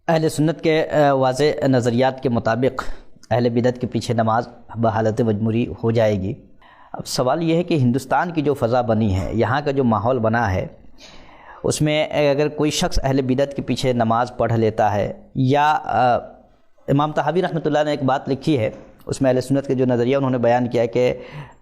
اہل سنت کے واضح نظریات کے مطابق اہل بدعت کے پیچھے نماز بحالت مجبوری ہو جائے گی۔ اب سوال یہ ہے کہ ہندوستان کی جو فضا بنی ہے، یہاں کا جو ماحول بنا ہے، اس میں اگر کوئی شخص اہل بدعت کے پیچھے نماز پڑھ لیتا ہے، یا امام طحاوی رحمۃ اللہ نے ایک بات لکھی ہے، اس میں اہل سنت کے جو نظریہ انہوں نے بیان کیا ہے کہ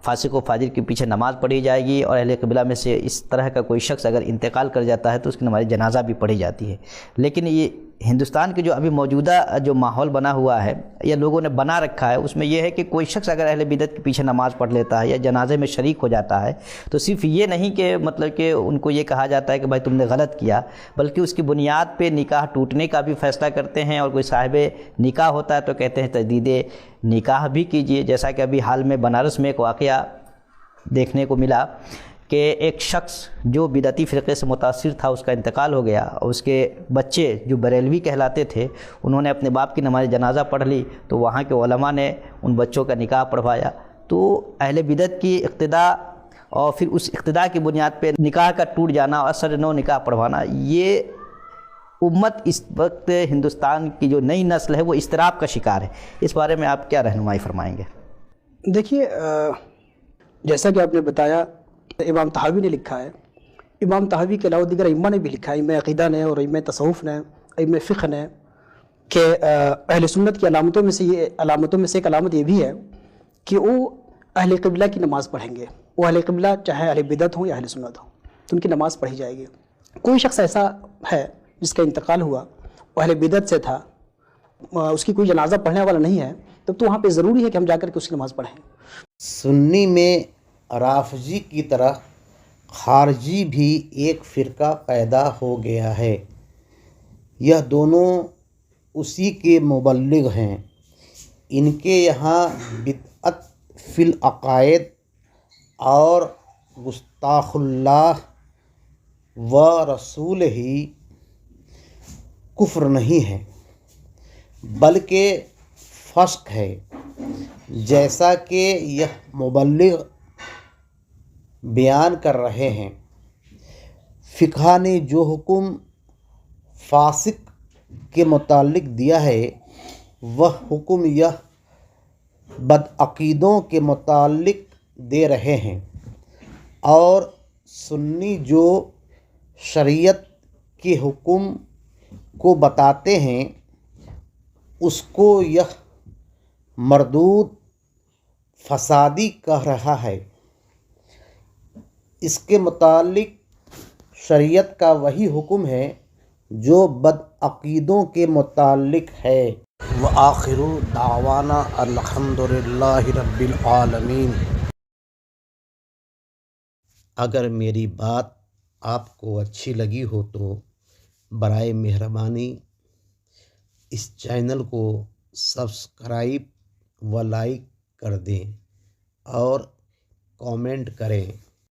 فاسق و فاجر کے پیچھے نماز پڑھی جائے گی، اور اہل قبلہ میں سے اس طرح کا کوئی شخص اگر انتقال کر جاتا ہے تو اس کی نماز جنازہ بھی پڑھی جاتی ہے۔ لیکن یہ ہندوستان کے جو ابھی موجودہ جو ماحول بنا ہوا ہے یا لوگوں نے بنا رکھا ہے، اس میں یہ ہے کہ کوئی شخص اگر اہل بدعت کے پیچھے نماز پڑھ لیتا ہے یا جنازے میں شریک ہو جاتا ہے تو صرف یہ نہیں کہ مطلب کہ ان کو یہ کہا جاتا ہے کہ بھائی تم نے غلط کیا، بلکہ اس کی بنیاد پہ نکاح ٹوٹنے کا بھی فیصلہ کرتے ہیں، اور کوئی صاحب نکاح ہوتا ہے تو کہتے ہیں تجدید نکاح بھی کیجئے۔ جیسا کہ ابھی حال میں بنارس میں ایک واقعہ دیکھنے کو ملا کہ ایک شخص جو بدعتی فرقے سے متاثر تھا، اس کا انتقال ہو گیا، اور اس کے بچے جو بریلوی کہلاتے تھے انہوں نے اپنے باپ کی نماز جنازہ پڑھ لی، تو وہاں کے علماء نے ان بچوں کا نکاح پڑھوایا۔ تو اہل بدعت کی اقتداء اور پھر اس اقتداء کی بنیاد پہ نکاح کا ٹوٹ جانا اور اثر نو نکاح پڑھوانا، یہ امت اس وقت ہندوستان کی جو نئی نسل ہے وہ اضطراب کا شکار ہے۔ اس بارے میں آپ کیا رہنمائی فرمائیں گے؟ دیکھیے، جیسا کہ آپ نے بتایا، امام طحاوی نے لکھا ہے۔ امام طحاوی کے علاوہ دیگر ائمہ نے بھی لکھا ہے، ائمہ عقیدہ نے اور ائمہ تصوف نے، ائمہ فقہ نے، کہ اہل سنت کی علامتوں میں سے ایک علامت یہ بھی ہے کہ وہ اہل قبلہ کی نماز پڑھیں گے۔ وہ اہل قبلہ چاہے اہل بدعت ہوں یا اہل سنت ہوں تو ان کی نماز پڑھی جائے گی۔ کوئی شخص ایسا ہے جس کا انتقال ہوا، وہ اہل بدعت سے تھا، اس کی کوئی جنازہ پڑھنے والا نہیں ہے، تب تو وہاں پہ ضروری ہے کہ ہم جا کر کے اس کی نماز پڑھیں۔ سنی میں رافضی کی طرح خارجی بھی ایک فرقہ پیدا ہو گیا ہے۔ یہ دونوں اسی کے مبلغ ہیں۔ ان کے یہاں بدعت فی العقائد اور گستاخ اللہ و رسول ہی کفر نہیں ہے بلکہ فسق ہے، جیسا کہ یہ مبلغ بیان کر رہے ہیں۔ فقہ نے جو حکم فاسق کے متعلق دیا ہے وہ حکم یہ بدعقیدوں کے متعلق دے رہے ہیں، اور سنی جو شریعت کے حکم کو بتاتے ہیں اس کو یہ مردود فسادی کہہ رہا ہے۔ اس کے متعلق شریعت کا وہی حکم ہے جو بدعقیدوں کے متعلق ہے۔ وآخر دعوانا الحمد للہ رب العالمین۔ اگر میری بات آپ کو اچھی لگی ہو تو برائے مہربانی اس چینل کو سبسکرائب و لائک کر دیں اور کامنٹ کریں۔